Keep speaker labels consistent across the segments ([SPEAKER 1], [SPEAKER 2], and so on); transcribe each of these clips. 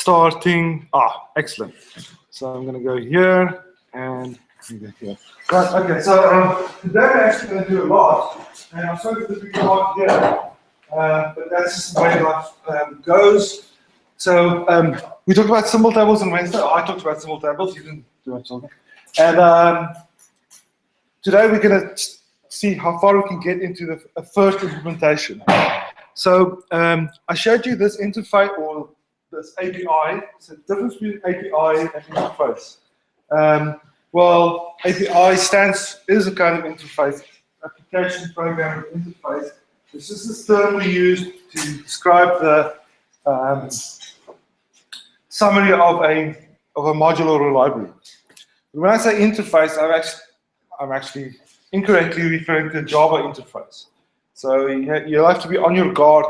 [SPEAKER 1] starting. Excellent. So I'm going to go here and go here. Right, okay, so today I'm actually going to do a lot, and I'm sorry for the lot here, but that's just the way life goes. So we talked about symbol tables on Wednesday. I talked about symbol tables, you didn't do much of it. And today we're going to see how far we can get into the first implementation. So I showed you this interface, or this API. So the difference between API and interface. Well, API is a kind of interface, application programming interface. This is the term we use to describe the summary of a module or a library. When I say interface, I'm actually incorrectly referring to a Java interface. So you have to be on your guard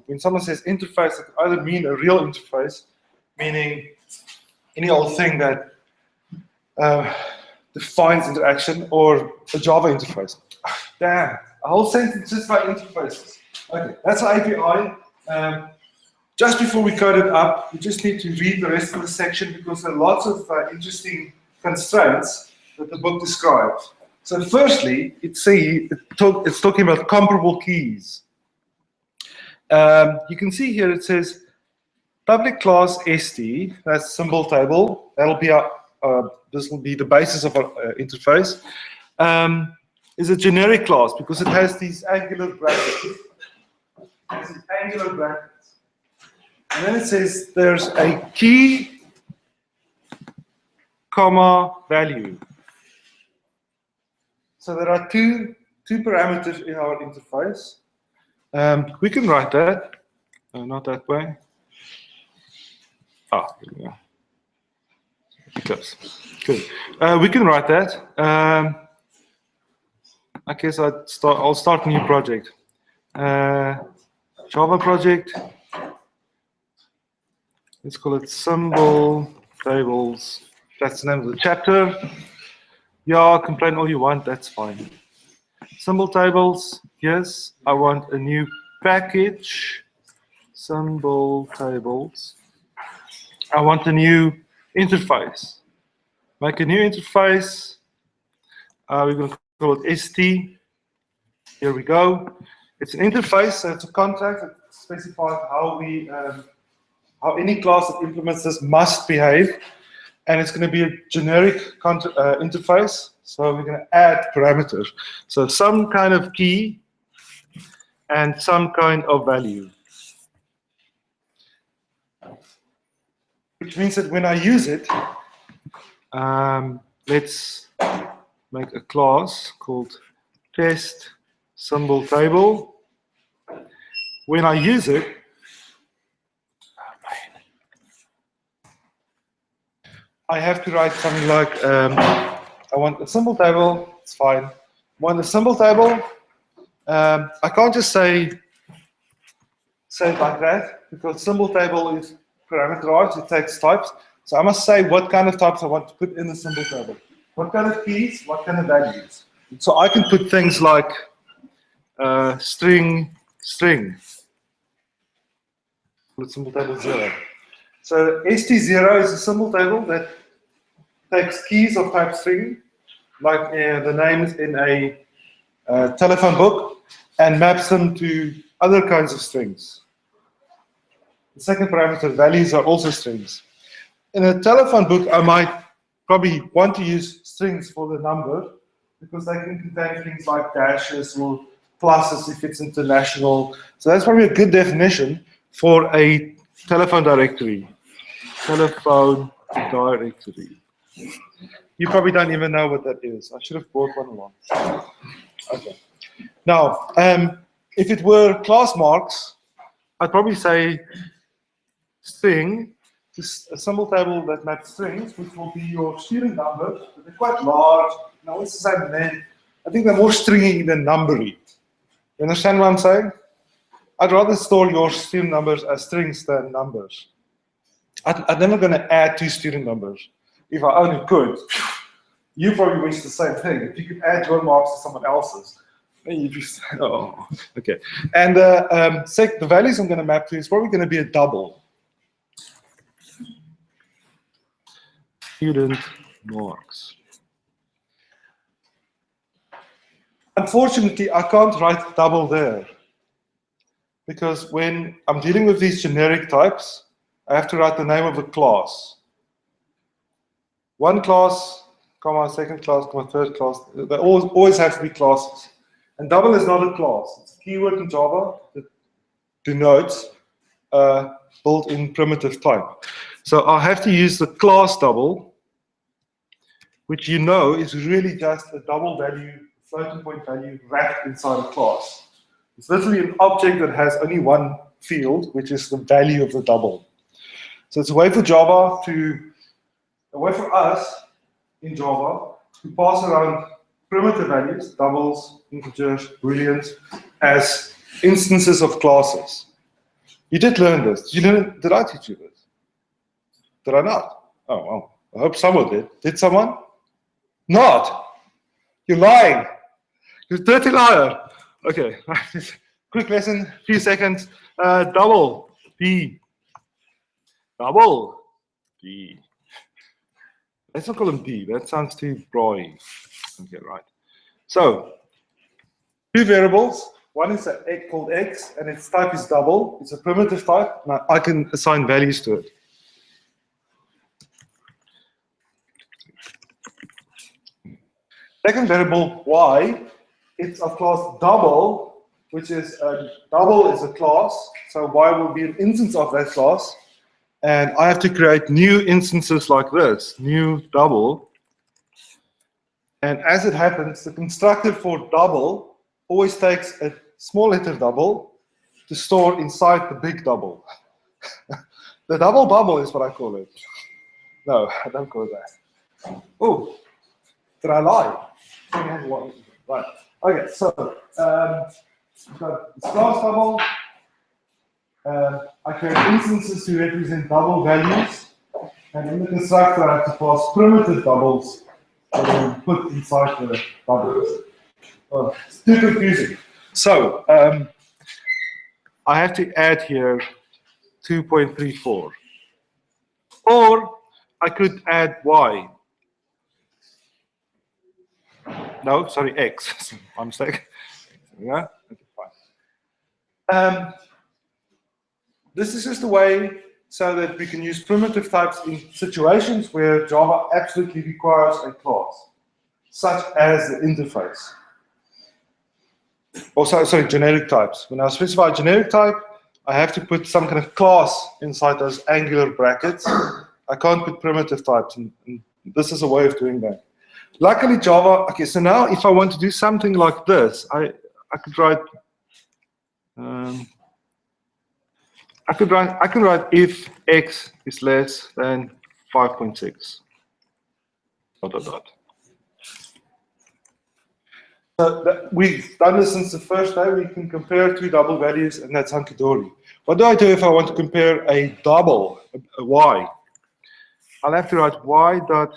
[SPEAKER 1] when someone says interface. It can either mean a real interface, meaning any old thing that defines interaction, or a Java interface. Damn, a whole sentence just about interfaces. Okay, that's an API. Just before we code it up, we just need to read the rest of the section because there are lots of interesting constraints that the book describes. So firstly, it's talking about comparable keys. You can see here it says public class st, that's symbol table. That'll be this will be the basis of our interface. Is a generic class because it has these angular brackets. And then it says there's a key, comma, value. So there are two parameters in our interface. We can write that. Not that way. Here we go. Close. Good. We can write that. I guess I'll start a new project. Java project. Let's call it symbol tables. That's the name of the chapter. Yeah, complain all you want, that's fine. Symbol tables, yes. I want a new package. Symbol tables. I want a new interface. Make a new interface. We're going to call it ST. Here we go. It's an interface, so it's a contract that specifies how any class that implements this must behave. And it's going to be a generic interface. So we're going to add parameters. So some kind of key and some kind of value. Which means that when I use it, let's make a class called test symbol table. When I use it, I have to write something like, I want a symbol table, it's fine. I want a symbol table. I can't just say it like that, because symbol table is parameterized, it takes types. So I must say what kind of types I want to put in the symbol table. What kind of keys, what kind of values. So I can put things like string. Put symbol table 0. So st0 is a symbol table that takes keys of type string, like the names in a telephone book, and maps them to other kinds of strings. The second parameter, values, are also strings. In a telephone book, I might probably want to use strings for the number, because they can contain things like dashes or pluses if it's international. So that's probably a good definition for a telephone directory. Telephone directory. You probably don't even know what that is. I should have brought one along. Okay. Now, if it were class marks, I'd probably say string, is a symbol table that maps strings, which will be your student numbers. They're quite large. Now, it's the same name. I think they're more stringy than numbery. You understand what I'm saying? I'd rather store your student numbers as strings than numbers. I'm never going to add 2 student numbers. If I only could, you probably wish the same thing. If you could add your marks to someone else's, then you just, oh, okay. And the values I'm going to map to is probably going to be a double. student marks. Unfortunately, I can't write double there, because when I'm dealing with these generic types, I have to write the name of a class. One class, comma, second class, comma, third class. They always have to be classes. And double is not a class. It's a keyword in Java that denotes built-in primitive type. So I have to use the class double, which you know is really just a double value, floating point value wrapped inside a class. It's literally an object that has only one field, which is the value of the double. So it's a way for Java to, a way for us in Java to pass around primitive values, doubles, integers, booleans, as instances of classes. You did learn this. Did I teach you this? Did I not? Oh, well, I hope someone did. Did someone? Not. You're lying. You're a dirty liar. Okay, quick lesson, few seconds. Double, D. Double, D. Let's not call them D. That sounds too broy. Okay, right. So, two variables. One is called x, and its type is double. It's a primitive type. Now I can assign values to it. Second variable, y, it's of class double, which is double is a class. So y will be an instance of that class. And I have to create new instances like this, new double. And as it happens, the constructor for double always takes a small letter double to store inside the big double. The double bubble is what I call it. No, I don't call it that. Oh, did I lie? Right. Okay, so we've got this class double. I create instances to represent double values, and in the constructor I have to pass primitive doubles that are put inside the doubles. Oh, it's too confusing. So I have to add here 2.34, or I could add y. No, sorry, x. My mistake. Yeah. Okay, fine. This is just a way so that we can use primitive types in situations where Java absolutely requires a class, such as the interface. Also, sorry, generic types. When I specify a generic type, I have to put some kind of class inside those angular brackets. I can't put primitive types, and this is a way of doing that. Luckily, Java. Okay, so now if I want to do something like this, I could write. I can write if x is less than 5.6. Dot dot dot. So we've done this since the first day. We can compare two double values, and that's hunky-dory. What do I do if I want to compare a double, a y? I'll have to write y dot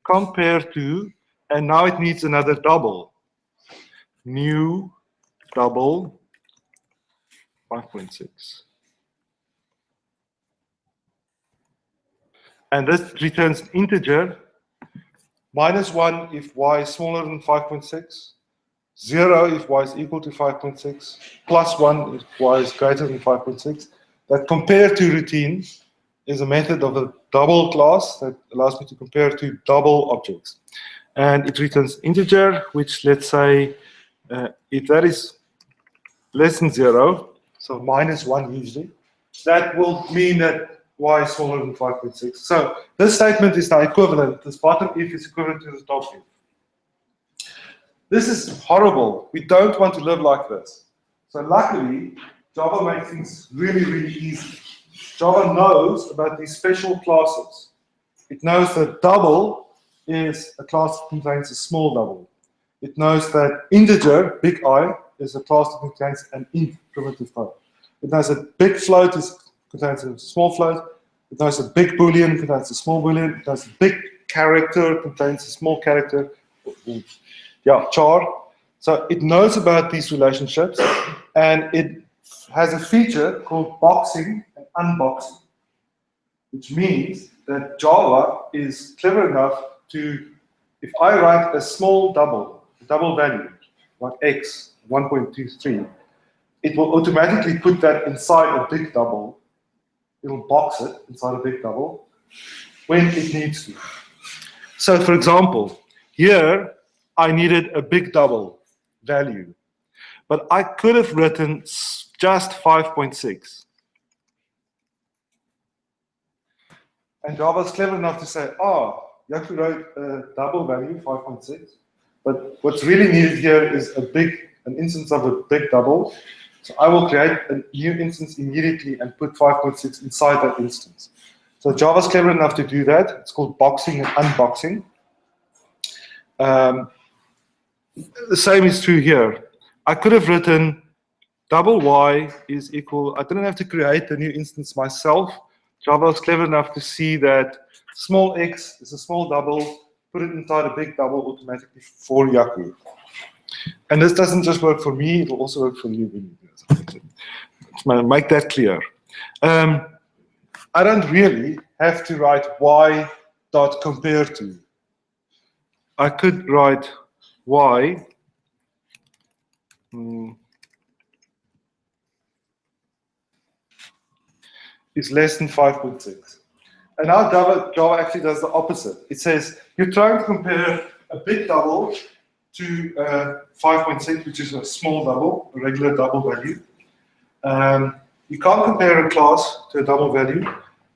[SPEAKER 1] compare to, and now it needs another double. New double 5.6. And this returns an integer, -1 if y is smaller than 5.6, 0 if y is equal to 5.6, +1 if y is greater than 5.6. That compare to routine is a method of a double class that allows me to compare two double objects. And it returns integer, which, let's say, if that is less than 0, so -1 usually, that will mean that y is smaller than 5.6. So this statement is now equivalent. This bottom if is equivalent to the top if. This is horrible. We don't want to live like this. So luckily, Java makes things really, really easy. Java knows about these special classes. It knows that double is a class that contains a small double. It knows that integer, big I, is a class that contains an int primitive type. It knows that big float contains a small float. It knows a big boolean contains a small boolean. It knows a big character contains a small character. Yeah, char. So it knows about these relationships, and it has a feature called boxing and unboxing. which means that Java is clever enough to, if I write a small double value, like x, 1.23, it will automatically put that inside a big double. It'll box it inside a big double when it needs to. So for example, here I needed a big double value, but I could have written just 5.6. And Java is clever enough to say, Yaku wrote a double value, 5.6, but what's really needed here is an instance of a big double. So I will create a new instance immediately and put 5.6 inside that instance. So Java's clever enough to do that. It's called boxing and unboxing. The same is true here. I could have written double y is equal, I didn't have to create a new instance myself. Java is clever enough to see that small x is a small double, put it inside a big double automatically for Yaku. And this doesn't just work for me, it will also work for you. Let's make that clear. I don't really have to write y dot compare to. I could write y is less than 5.6. And now Java actually does the opposite. It says you're trying to compare a big double to 5.6, which is a small double, a regular double value. You can't compare a class to a double value,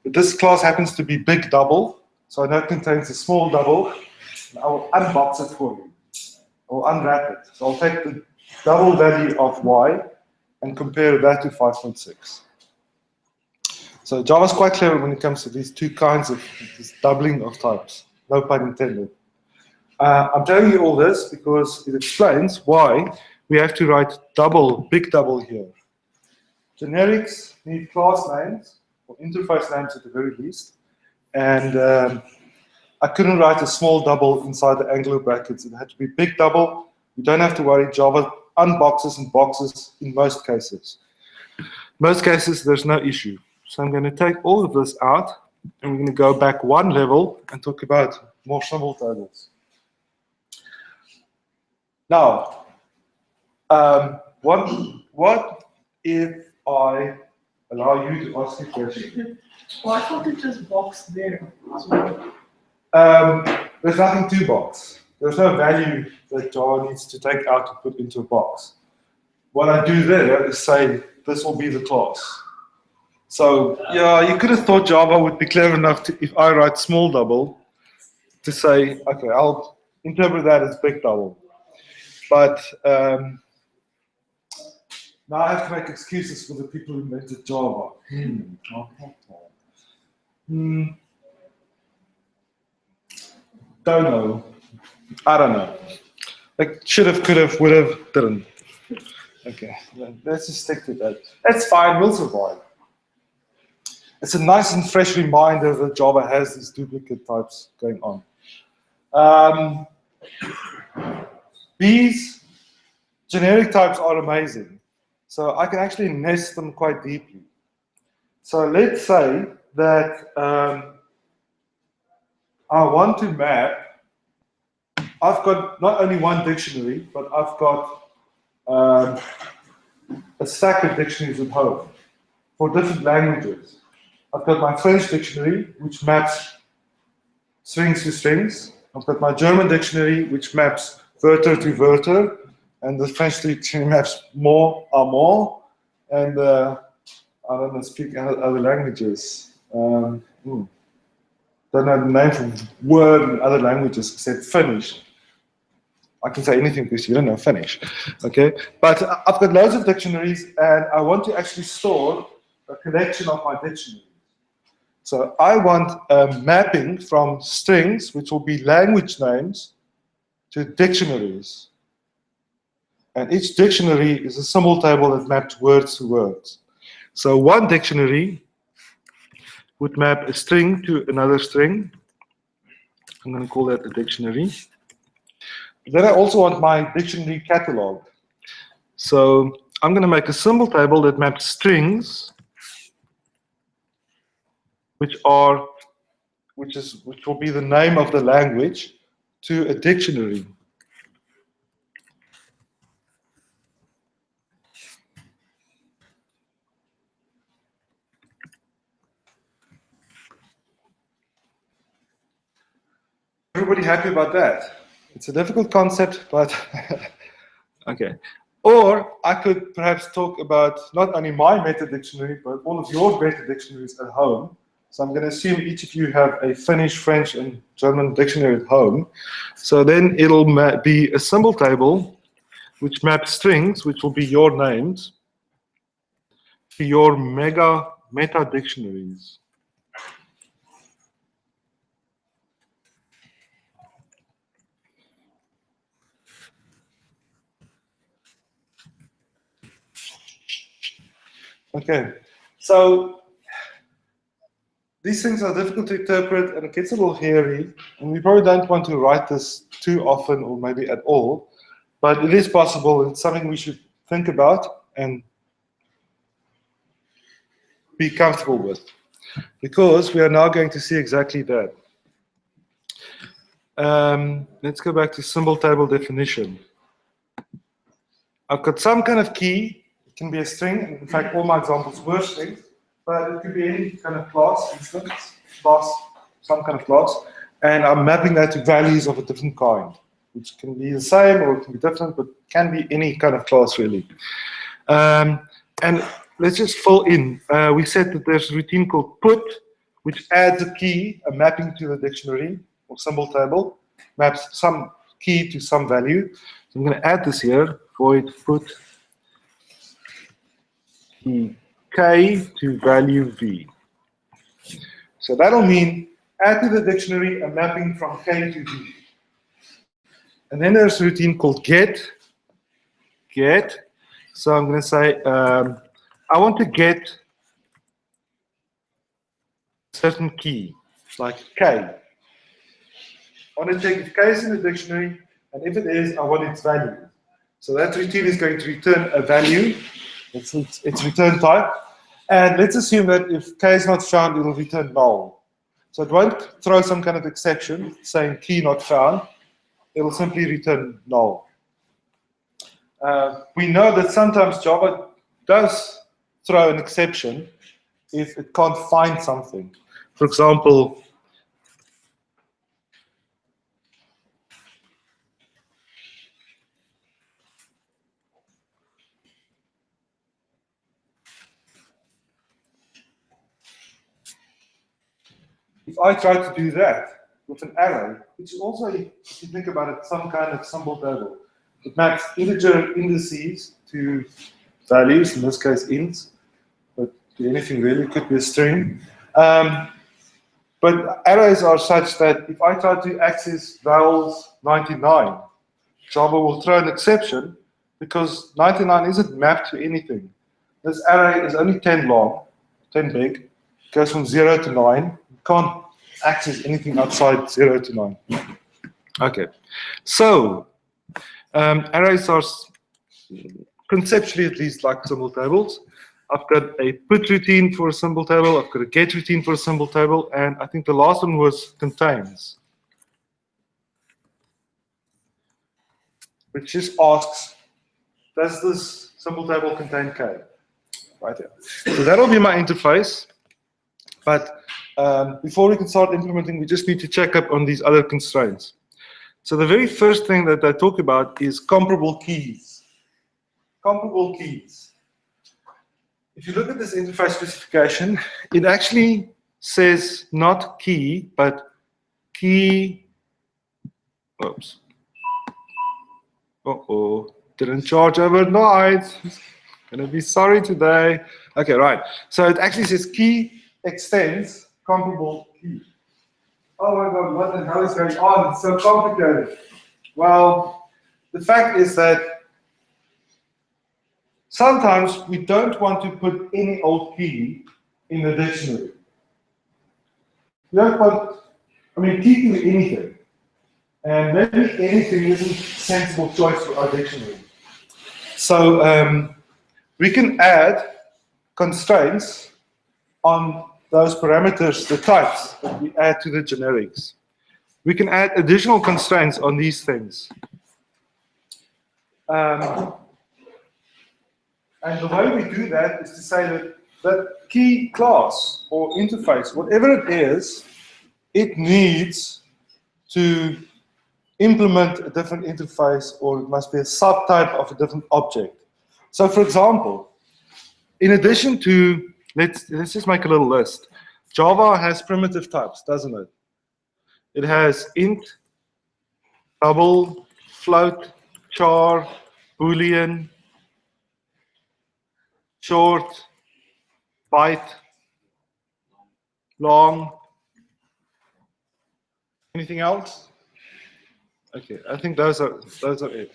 [SPEAKER 1] but this class happens to be big double, so I know it contains a small double, and I will unbox it for you. I will unwrap it. So I'll take the double value of y and compare that to 5.6. So Java is quite clever when it comes to these two kinds of this doubling of types. No pun intended. I'm telling you all this because it explains why we have to write big double here. Generics need class names, or interface names at the very least. And I couldn't write a small double inside the angular brackets. It had to be big double. You don't have to worry. Java unboxes and boxes in most cases. Most cases, there's no issue. So I'm going to take all of this out, and we're going to go back one level and talk about more symbol tables. Now, what if I allow you to ask a question?
[SPEAKER 2] Well, I thought it just boxed there.
[SPEAKER 1] There's nothing to box. There's no value that Java needs to take out to put into a box. What I do there is say, this will be the class. So, yeah, you could have thought Java would be clever enough to, if I write small double, to say, okay, I'll interpret that as big double. But now I have to make excuses for the people who invented Java. Don't know. I don't know. Like, should have, could have, would have, didn't. Okay, let's just stick to that. That's fine, we'll survive. It's a nice and fresh reminder that Java has these duplicate types going on. These generic types are amazing. So I can actually nest them quite deeply. So let's say that I want to map. I've got not only one dictionary, but I've got a stack of dictionaries at home for different languages. I've got my French dictionary, which maps strings to strings. I've got my German dictionary, which maps Wörter to Wörter, and the French dictionary maps more à more. And I don't know, speak other languages. Don't know the name for word in other languages except Finnish. I can say anything because you don't know Finnish, okay? But I've got loads of dictionaries, and I want to actually store a collection of my dictionaries. So I want a mapping from strings, which will be language names, to dictionaries. And each dictionary is a symbol table that maps words to words. So one dictionary would map a string to another string. I'm going to call that a dictionary. Then I also want my dictionary catalog. So I'm going to make a symbol table that maps strings which will be the name of the language, to a dictionary. Everybody happy about that? It's a difficult concept, but okay. Or I could perhaps talk about not only my meta dictionary, but all of your meta dictionaries at home. So I'm going to assume each of you have a Finnish, French, and German dictionary at home. So then it'll be a symbol table which maps strings, which will be your names, to your meta dictionaries. Okay, so these things are difficult to interpret and it gets a little hairy, and we probably don't want to write this too often or maybe at all, but it is possible and it's something we should think about and be comfortable with, because we are now going to see exactly that. Let's go back to symbol table definition. I've got some kind of key. It can be a string. In fact, all my examples were strings, but it could be any kind of class, instance, class, some kind of class, and I'm mapping that to values of a different kind, which can be the same or it can be different, but can be any kind of class really. And let's just fill in. We said that there's a routine called put, which adds a key, a mapping to the dictionary or symbol table, maps some key to some value. So I'm going to add this here, void put key k to value v. So that'll mean add to the dictionary a mapping from k to v. And then there's a routine called get. So I'm going to say, I want to get a certain key, like k. I want to check if k is in the dictionary, and if it is, I want its value. So that routine is going to return a value. It's return type. And let's assume that if k is not found, it will return null. So it won't throw some kind of exception saying key not found. It will simply return null. We know that sometimes Java does throw an exception if it can't find something. For example, if I try to do that with an array, which is also, if you think about it, some kind of symbol table. It maps integer indices to values, in this case ints, but to anything really, it could be a string. But arrays are such that if I try to access vowels 99, Java will throw an exception because 99 isn't mapped to anything. This array is only 10 long, 10 big, it goes from 0 to 9. You can't access anything outside 0 to 9. Okay, so arrays are conceptually at least like symbol tables. I've got a put routine for a symbol table, I've got a get routine for a symbol table, and I think the last one was contains, which just asks, does this symbol table contain k? Right here. So that'll be my interface. But before we can start implementing, we just need to check up on these other constraints. So the very first thing that I talk about is comparable keys. Comparable keys. If you look at this interface specification, it actually says not key, but key. Oops. Uh-oh. Didn't charge overnight. Gonna be sorry today. Okay, right. So it actually says key extends comparable key. Oh my God, what the hell is going on? It's so complicated. Well, the fact is that sometimes we don't want to put any old key in the dictionary. We don't want, I mean, key can be anything. And maybe anything isn't a sensible choice for our dictionary. So we can add constraints on those parameters, the types that we add to the generics. We can add additional constraints on these things. And the way we do that is to say that that key class or interface, whatever it is, it needs to implement a different interface, or it must be a subtype of a different object. So for example, in addition to, let's just make a little list. Java has primitive types, doesn't it? It has int, double, float, char, boolean, short, byte, long. Anything else? Okay, I think those are it.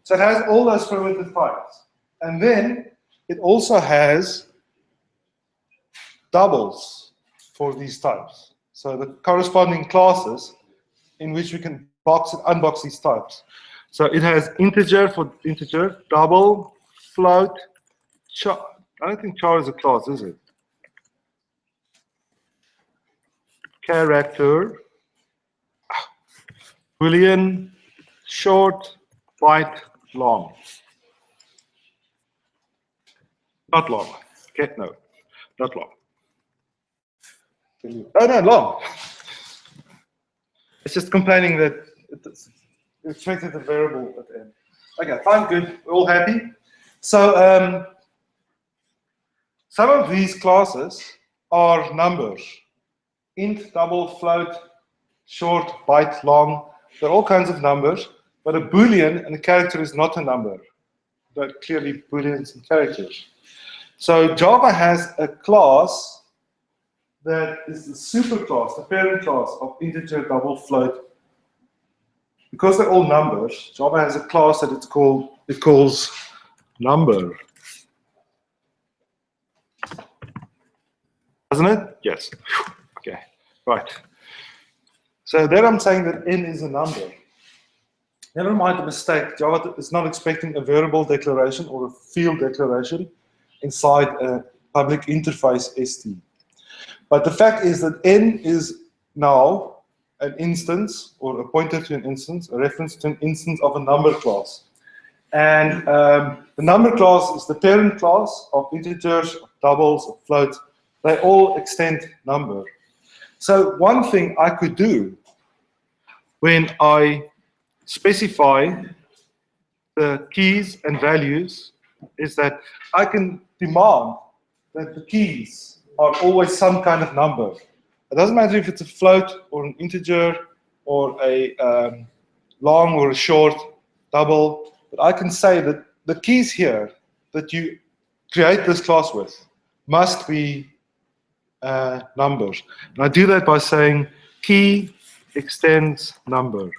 [SPEAKER 1] So it has all those primitive types. And then it also has doubles for these types. So the corresponding classes in which we can box and unbox these types. So it has integer for integer, double, float, char. I don't think char is a class, is it? Character, boolean, short, byte, long. Not long. Okay, no, not long. Oh no, long. It's just complaining that it's expected a variable at the end. Okay, fine, good. We're all happy. So some of these classes are numbers. Int, double, float, short, byte, long. They're all kinds of numbers, but a Boolean and a character is not a number. They're clearly Booleans and characters. So Java has a class that is the superclass, the parent class of integer, double, float. Because they're all numbers, Java has a class that it calls number. Doesn't it? Yes. Okay, right. So there I'm saying that n is a number. Never mind the mistake, Java is not expecting a variable declaration or a field declaration inside a public interface ST. But the fact is that n is now an instance, or a pointer to an instance, a reference to an instance of a number class. And the number class is the parent class of integers, of doubles, of floats. They all extend number. So one thing I could do when I specify the keys and values is that I can demand that the keys are always some kind of number. It doesn't matter if it's a float or an integer or a long or a short, double, but I can say that the keys here that you create this class with must be numbers. And I do that by saying key extends number.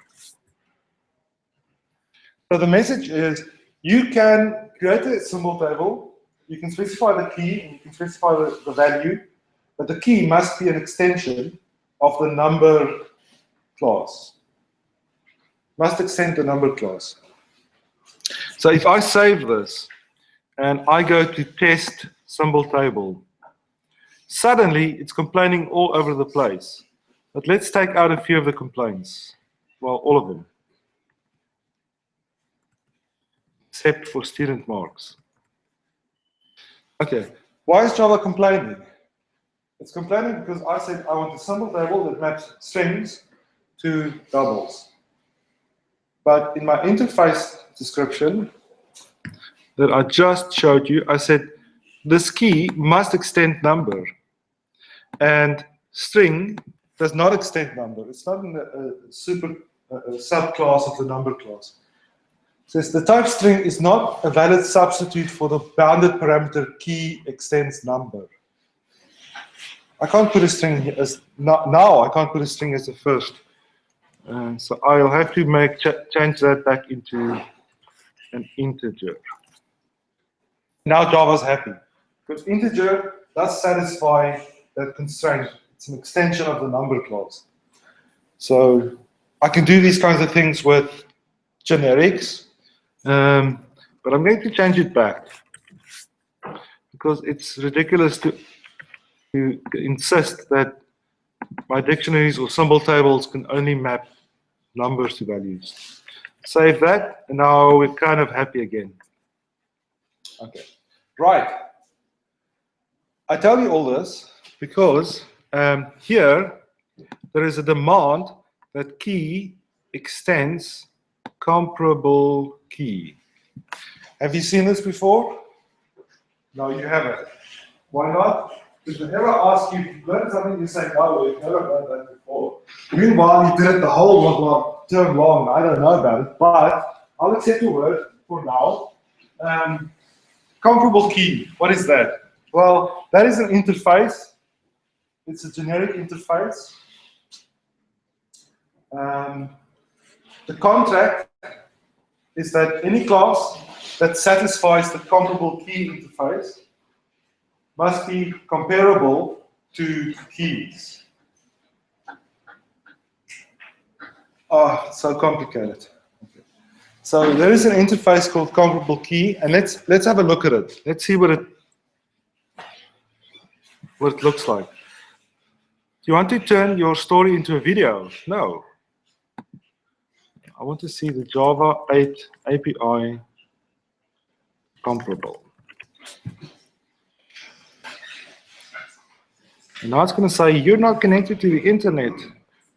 [SPEAKER 1] So the message is you can create a symbol table, you can specify the key, and you can specify the value, but the key must be an extension of the number class. Must extend the number class. So if I save this and I go to test symbol table, suddenly it's complaining all over the place. But let's take out a few of the complaints. Well, all of them. Except for student marks. Okay, why is Java complaining? It's complaining because I said I want a symbol table that maps strings to doubles. But in my interface description that I just showed you, I said this key must extend number. And string does not extend number. It's not in a subclass of the number class. It says the type string is not a valid substitute for the bounded parameter key extends number. I can't put a string here as now. I can't put a string as a first. So I'll have to change that back into an integer. Now Java's happy because integer does satisfy that constraint. It's an extension of the number class. So I can do these kinds of things with generics, but I'm going to change it back because it's ridiculous to to insist that my dictionaries or symbol tables can only map numbers to values. Save that, and now we're kind of happy again. Okay, right. I tell you all this because here there is a demand that key extends comparable key. Have you seen this before? No, you haven't. Why not? Because whenever I ask you to learn something, you say, no, we've never done that before. Meanwhile, you did it the whole term long. I don't know about it, but I'll accept your word for now. Comparable key, what is that? Well, that is an interface. It's a generic interface. The contract is that any class that satisfies the comparable key interface must be comparable to keys. Oh, so complicated. Okay. So there is an interface called comparable key, and let's have a look at it. Let's see what it looks like. Do you want to turn your story into a video? No. I want to see the Java 8 API comparable. And now it's going to say you're not connected to the internet.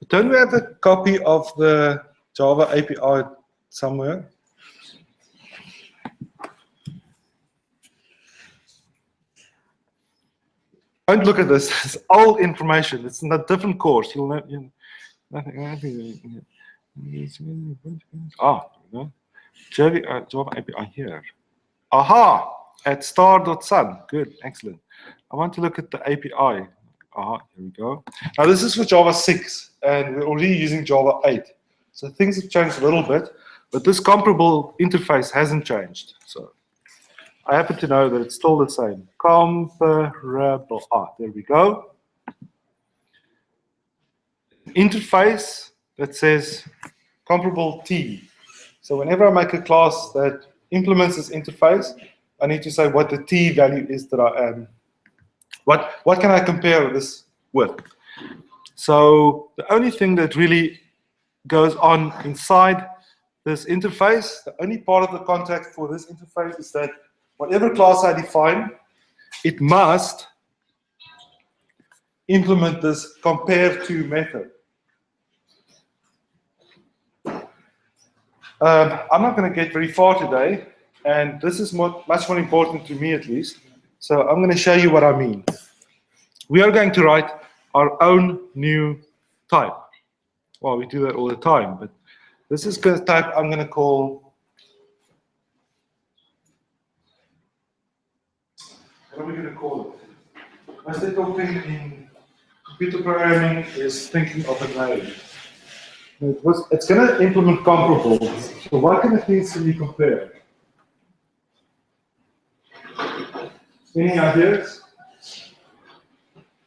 [SPEAKER 1] But don't we have a copy of the Java API somewhere? Don't look at this. It's old information. It's in a different course. You'll know. Java API here. Aha! At star.sun. Good, excellent. I want to look at the API. Aha, here we go. Now this is for Java 6, and we're already using Java 8. So things have changed a little bit, but this comparable interface hasn't changed. So I happen to know that it's still the same. Comparable. Ah, there we go. Interface that says comparable T. So whenever I make a class that implements this interface, I need to say what the T value is that I am. What can I compare this with? So the only thing that really goes on inside this interface, the only part of the contract for this interface is that whatever class I define, it must implement this compare to method. I'm not going to get very far today, and this is much more important to me at least. So I'm going to show you what I mean. We are going to write our own new type. Well, we do that all the time, but this is the type I'm going to call, what are we going to call it? Most typical thing in computer programming is thinking of a name. It's going to implement comparables. So what kind of things can we compare? Any ideas?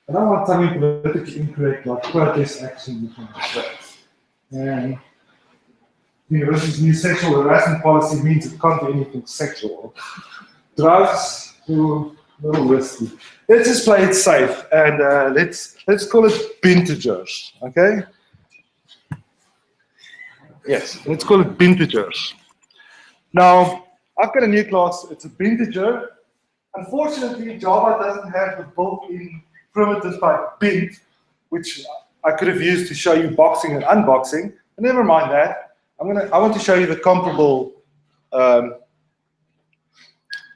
[SPEAKER 1] I don't want something politically incorrect like protest action. And university's new sexual harassment policy means it can't be anything sexual. Drugs, a little risky. Let's just play it safe and let's call it integers, okay? Yes, let's call it integers. Now, I've got a new class, it's a integer. Unfortunately, Java doesn't have the built-in primitive type bint, which I could have used to show you boxing and unboxing. But never mind that. I want to show you the comparable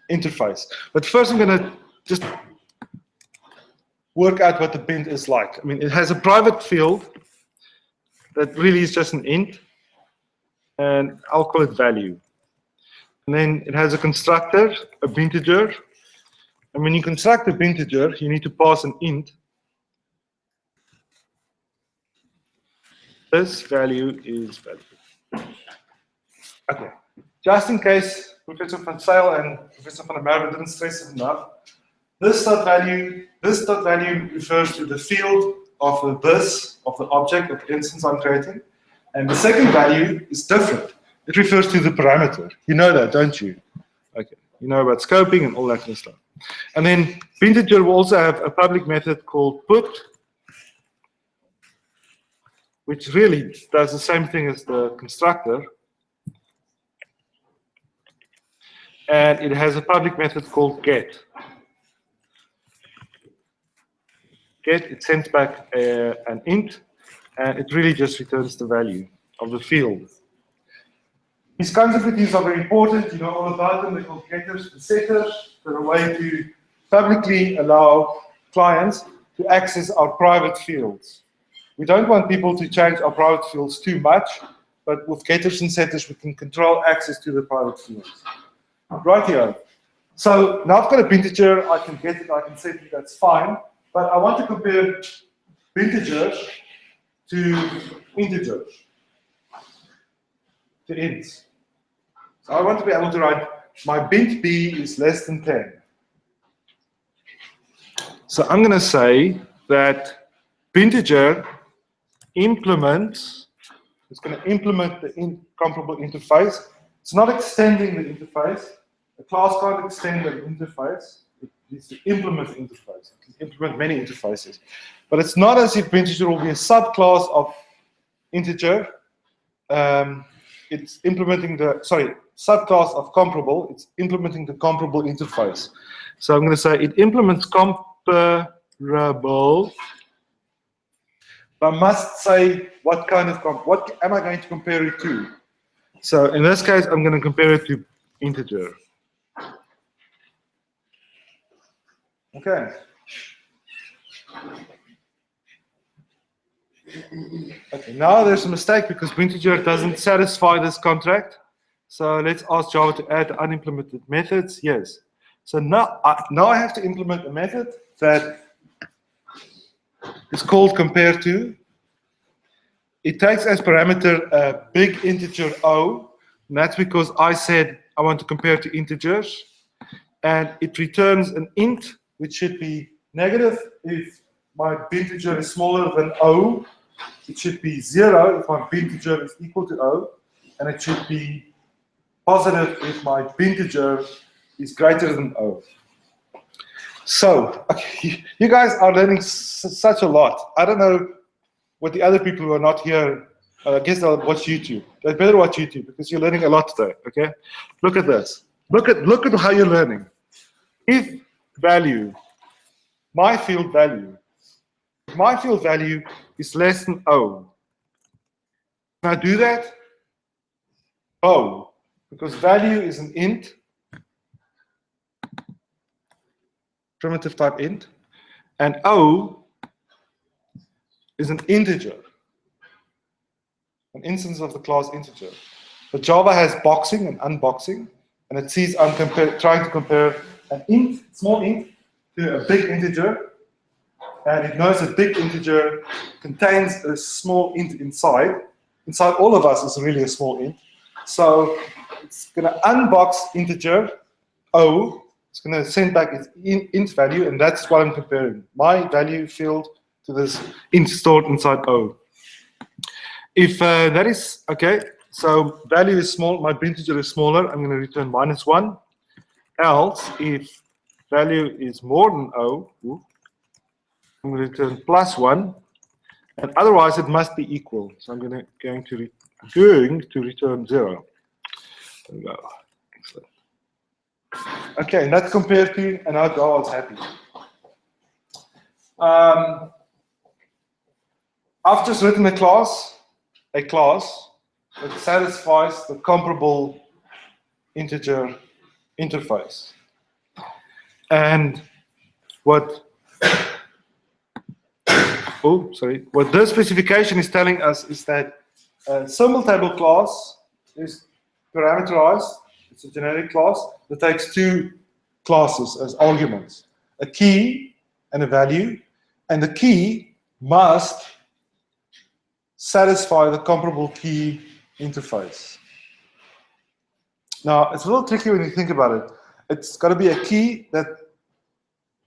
[SPEAKER 1] interface. But first, I'm going to just work out what the bint is like. I mean, it has a private field that really is just an int, and I'll call it value. And then it has a constructor, a integer. And when you construct a integer, you need to pass an int. This value is value. Okay. Just in case Professor van Zyl and Professor van der Merwe didn't stress it enough, this dot value refers to the field of the object of the instance I'm creating. And the second value is different. It refers to the parameter. You know that, don't you? Okay. You know about scoping and all that kind of stuff. And then Integer will also have a public method called put, which really does the same thing as the constructor. And it has a public method called get. Get, it sends back an int, and it really just returns the value of the field. These kinds of routines are very important. You know all about them. They're called getters and setters. They're a way to publicly allow clients to access our private fields. We don't want people to change our private fields too much, but with getters and setters, we can control access to the private fields. Right here. So now I've got a integer, I can get it, I can set it, that's fine. But I want to compare integers to integers, to ints. So I want to be able to write my bint b is less than 10. So I'm going to say that integer implements, it's going to implement the comparable interface. It's not extending the interface. A class can't extend an interface. It needs to implement the interface. It can implement many interfaces. But it's not as if integer will be a subclass of integer. It's implementing the, subclass of comparable. It's implementing the comparable interface. So I'm going to say it implements comparable. But I must say what kind of, what am I going to compare it to? So in this case, I'm going to compare it to integer. Okay. Okay, now there's a mistake because integer doesn't satisfy this contract. So let's ask Java to add unimplemented methods. Yes. So now I have to implement a method that is called compare to. It takes as parameter a big integer O, and that's because I said I want to compare to integers, and it returns an int, which should be negative if my integer is smaller than O. It should be 0 if my integer is equal to O, and it should be positive if my integer is greater than O. So, okay, you guys are learning such a lot. I don't know what the other people who are not here, I guess they'll watch YouTube. They better watch YouTube because you're learning a lot today, okay? Look at this. Look at how you're learning. If value, my field value is less than O. Can I do that? O, because value is an int, primitive type int, and O is an integer, an instance of the class integer. But Java has boxing and unboxing, and it sees I'm trying to compare an int, small int, to a big integer, and it knows a big integer contains a small int inside. Inside all of us is really a small int. So it's going to unbox integer O. It's going to send back its int value, and that's what I'm comparing. My value field to this int stored inside O. If that is, okay, so value is small, my integer is smaller, I'm going to return -1. Else, if value is more than O, I'm going to return +1. And otherwise, it must be equal. So I'm going to return 0. There we go. Excellent. Okay, and that's compared to, and now Java's happy. I've just written a class that satisfies the comparable integer interface. And what this specification is telling us is that a symbol table class is parameterized. It's a generic class that takes 2 classes as arguments, a key and a value, and the key must satisfy the comparable key interface. Now, it's a little tricky when you think about it. It's got to be a key that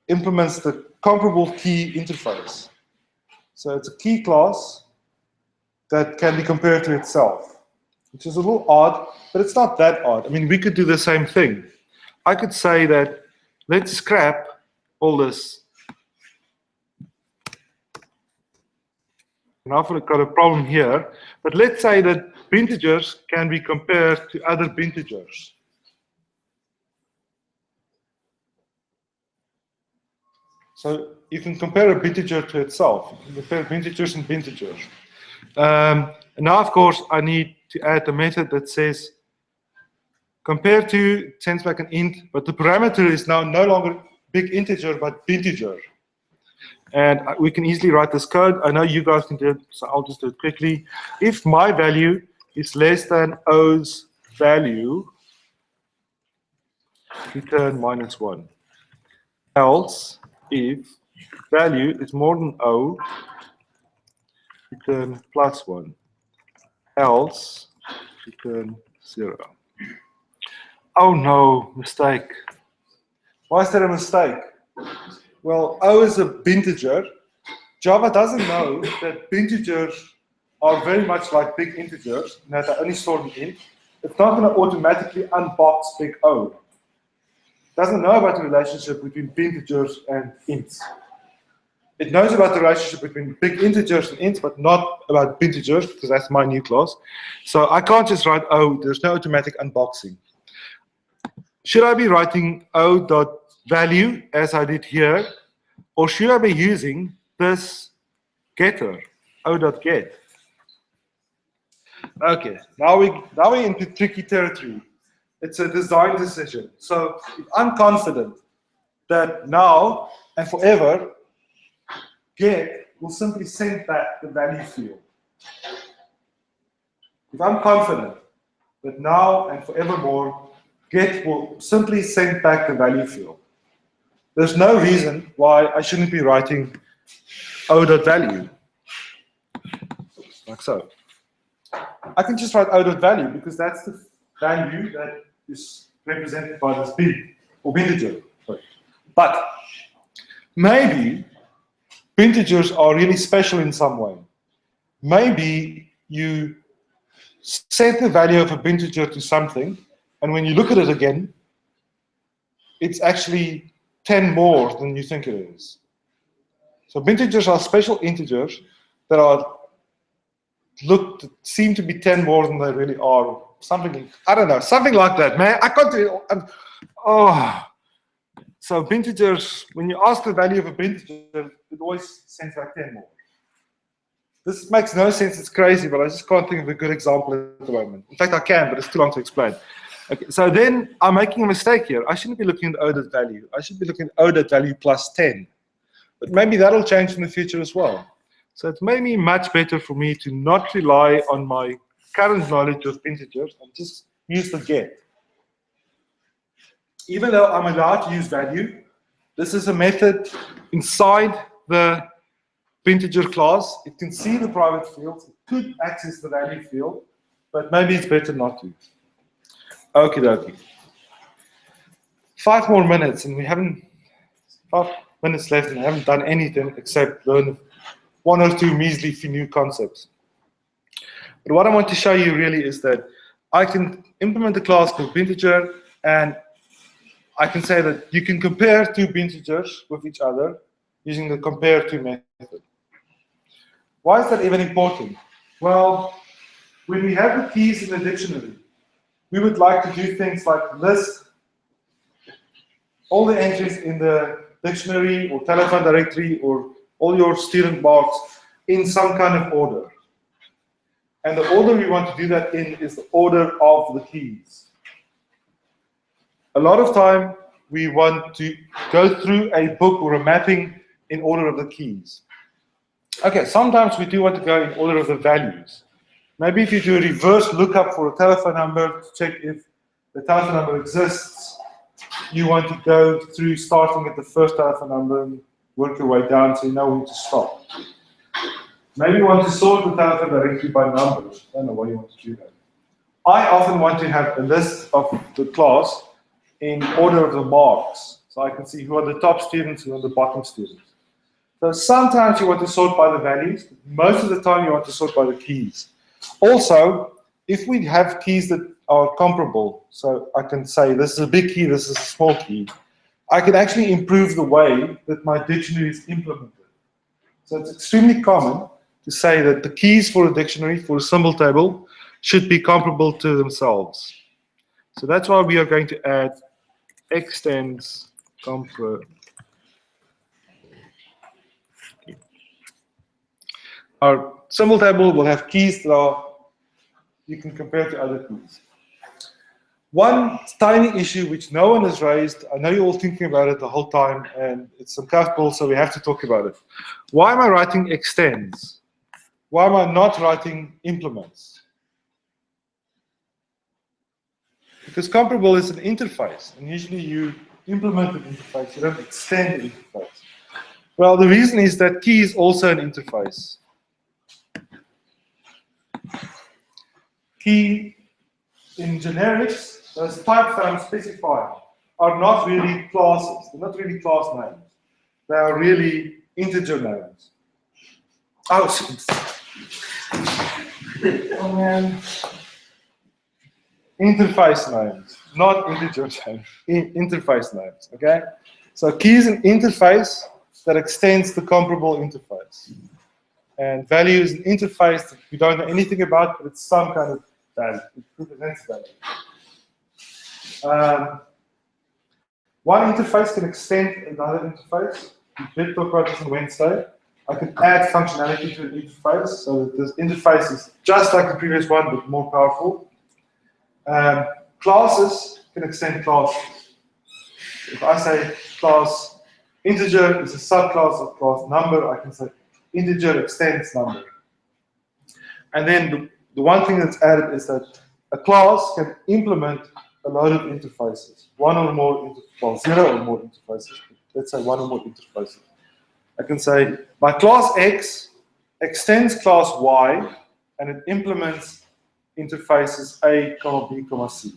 [SPEAKER 1] implements the comparable key interface. So it's a key class that can be compared to itself, which is a little odd, but it's not that odd. I mean, we could do the same thing. I could say that let's scrap all this. Now I've got a problem here, but let's say that integers can be compared to other integers. So you can compare a integer to itself. You can compare integers and integers. And now, of course, I need to add a method that says compare to sends back an int, but the parameter is now no longer big integer, but integer. And we can easily write this code. I know you guys can do it, so I'll just do it quickly. If my value is less than O's value, return -1. Else, if value is more than O, return +1. Else, return 0. Oh no, mistake. Why is there a mistake? Well, O is a integer. Java doesn't know that integers are very much like big integers, and that they're only stored in int. It's not going to automatically unbox big O. It doesn't know about the relationship between integers and ints. It knows about the relationship between big integers and ints, but not about integers, because that's my new class. So I can't just write O. There's no automatic unboxing. Should I be writing O.value as I did here, or should I be using this getter, O.get? Okay, now we're into tricky territory. It's a design decision. So if I'm confident that now and forever, get will simply send back the value field. If I'm confident that now and forevermore, get will simply send back the value field, there's no reason why I shouldn't be writing O.value. Like so. I can just write O.value because that's the value that is represented by this bin, or integer. Sorry. But maybe integers are really special in some way. Maybe you set the value of a integer to something, and when you look at it again, it's actually 10 more than you think it is. So integers are special integers that are seem to be 10 more than they really are. Something, I don't know, something like that, man. I can't do it. Oh. So integers, when you ask the value of a integer, it always sends like 10 more. This makes no sense, it's crazy, but I just can't think of a good example at the moment. In fact, I can, but it's too long to explain. Okay, so then I'm making a mistake here. I shouldn't be looking at O.value. I should be looking at O.value plus 10. But maybe that'll change in the future as well. So it's maybe much better for me to not rely on my current knowledge of integers and just use the get. Even though I'm allowed to use value, this is a method inside the integer class. It can see the private fields. It could access the value field, but maybe it's better not to. Okie dokie. 5 more minutes, and we haven't 5 minutes left, and I haven't done anything except learn 1 or 2 measly new concepts. But what I want to show you really is that I can implement a class called integer, and I can say that you can compare 2 integers with each other using the compare to method. Why is that even important? Well, when we have the keys in the dictionary, we would like to do things like list all the entries in the dictionary or telephone directory or all your student marks in some kind of order. And the order we want to do that in is the order of the keys. A lot of time we want to go through a book or a mapping in order of the keys. Okay, sometimes we do want to go in order of the values. Maybe if you do a reverse lookup for a telephone number to check if the telephone number exists, you want to go through starting at the first telephone number and work your way down so you know when to stop. Maybe you want to sort the telephone directory by numbers. I don't know why you want to do that. I often want to have a list of the class in order of the marks, so I can see who are the top students and who are the bottom students. So sometimes you want to sort by the values, but most of the time you want to sort by the keys. Also, if we have keys that are comparable. So I can say this is a big key, this is a small key. I can actually improve the way that my dictionary is implemented. So it's extremely common to say that the keys for a dictionary, for a symbol table, should be comparable to themselves. So that's why we are going to add extends compare. Our symbol table will have keys that you can compare to other keys. One tiny issue which no one has raised, I know you're all thinking about it the whole time, and it's uncomfortable, so we have to talk about it. Why am I writing extends? Why am I not writing implements? Because comparable is an interface, and usually you implement an interface, you don't extend the interface. Well, the reason is that key is also an interface. Key in generics, those type forms specified, are not really classes. They're not really class names. They are really integer names. Oh, oh man. Interface names, not integer names. Interface names, okay? So key is an interface that extends the comparable interface. And value is an interface that we don't know anything about, but it's some kind of value. It represents value. One interface can extend another interface. We did talk about this on Wednesday. I can add functionality to an interface, so that this interface is just like the previous one, but more powerful. Classes can extend classes. If I say class integer is a subclass of class number, I can say integer extends number. And then the one thing that's added is that a class can implement a load of interfaces, one or more, well, 0 or more interfaces. Let's say 1 or more interfaces. I can say my class X extends class Y, and it implements interfaces A, B, C.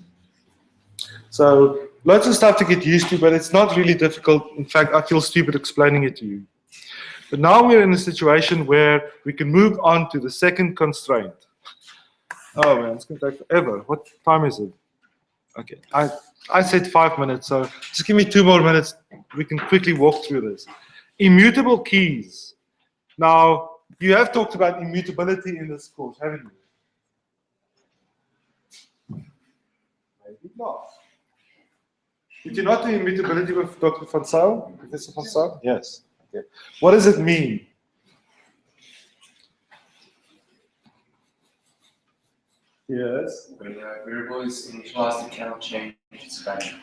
[SPEAKER 1] So lots of stuff to get used to, but it's not really difficult. In fact, I feel stupid explaining it to you. But now we're in a situation where we can move on to the second constraint. Oh man, it's going to take forever. What time is it? Okay, I said 5 minutes, so just give me 2 more minutes. We can quickly walk through this. Immutable keys. Now, you have talked about immutability in this course, haven't you? Maybe not. Did you not do immutability with Dr. Van Saal? Professor Van Saal? Yes. Okay. What does it mean? Yes.
[SPEAKER 3] When a variable is initialized, it cannot change its value.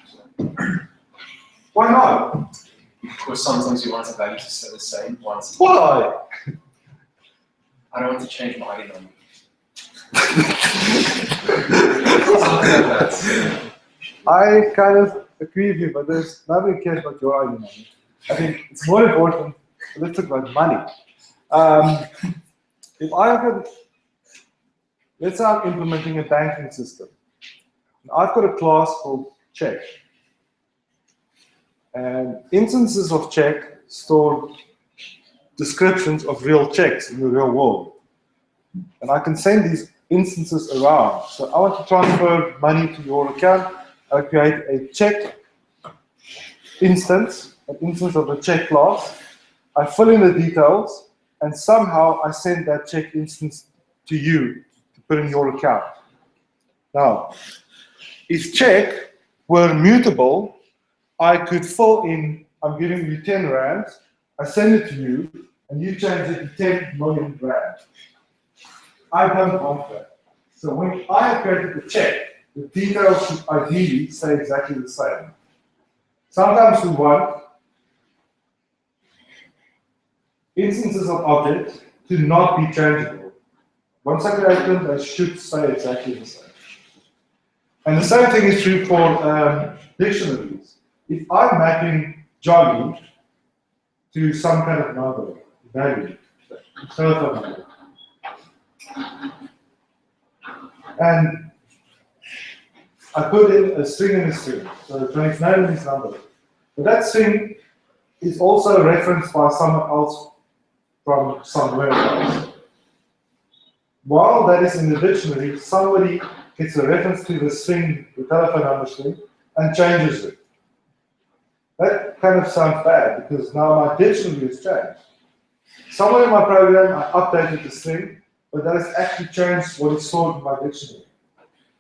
[SPEAKER 1] Why not?
[SPEAKER 3] Because sometimes you want a value to stay the same. Once.
[SPEAKER 1] Why?
[SPEAKER 3] I don't want to change my ID number. Something like that.
[SPEAKER 1] I kind of agree with you, but there's nobody cares about your ID number. I think it's more important. Let's talk about money. If I have a, let's say I'm implementing a banking system. I've got a class called check. And instances of check store descriptions of real checks in the real world. And I can send these instances around. So I want to transfer money to your account. I create a check instance, an instance of a check class. I fill in the details, and somehow I send that check instance to you to put in your account. Now, if check were mutable, I could fill in, I'm giving you 10 Rand, I send it to you, and you change it to 10 million Rand. I don't want that. So when I have created the check, the details should ideally stay exactly the same. Sometimes we want instances of objects to not be changeable. Once I create them, they should stay exactly the same. And the same thing is true for dictionaries. If I'm mapping Johnny to some kind of number, value, telephone number, and I put in a string and a string, so Johnny's name and his number. But that string is also referenced by someone else from somewhere else. While that is in the dictionary, somebody gets a reference to the string, the telephone number string, and changes it. That kind of sounds bad because now my dictionary has changed. Somewhere in my program, I updated the string, but that has actually changed what is stored in my dictionary.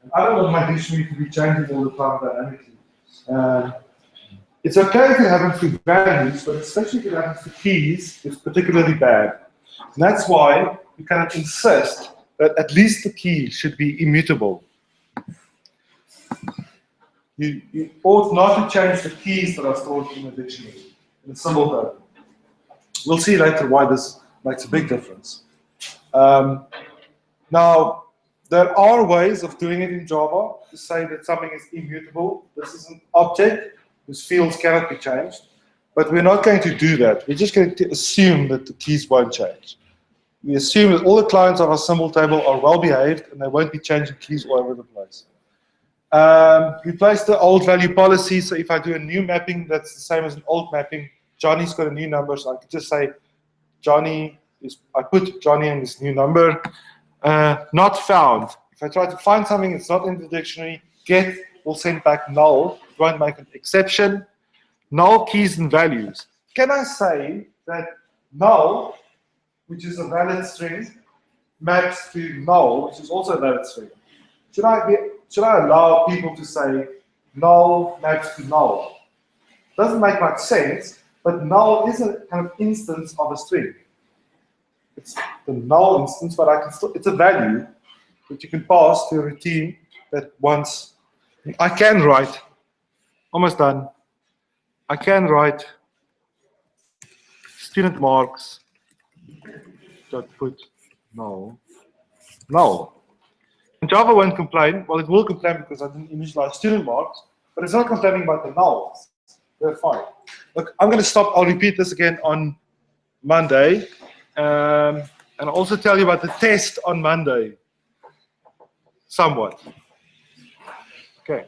[SPEAKER 1] And I don't want my dictionary to be changing all the time dynamically. It's okay if it happens to values, but especially if it happens to keys, it's particularly bad. And that's why you cannot insist that at least the key should be immutable. You ought not to change the keys that are stored in the dictionary, in the symbol code. We'll see later why this makes a big difference. Now, there are ways of doing it in Java to say that something is immutable. This is an object whose fields cannot be changed. But we're not going to do that. We're just going to assume that the keys won't change. We assume that all the clients on our symbol table are well behaved and they won't be changing keys all over the place. Replace the old value policy. So if I do a new mapping that's the same as an old mapping, Johnny's got a new number, so I could just say Johnny is, I put Johnny in this new number. Not found. If I try to find something that's not in the dictionary, get will send back null. It won't make an exception. Null keys and values. Can I say that null, which is a valid string, maps to null, which is also a valid string? Should I allow people to say null maps to null? Doesn't make much sense, but null is a kind of instance of a string. It's the null instance, but I can still, it's a value that you can pass to a routine that once, I can write, almost done, I can write student marks dot put null. And Java won't complain. Well, it will complain because I didn't initialize student marks, but it's not complaining about the nulls. They're fine. Look, I'm going to stop. I'll repeat this again on Monday. And I'll also tell you about the test on Monday. Somewhat. Okay.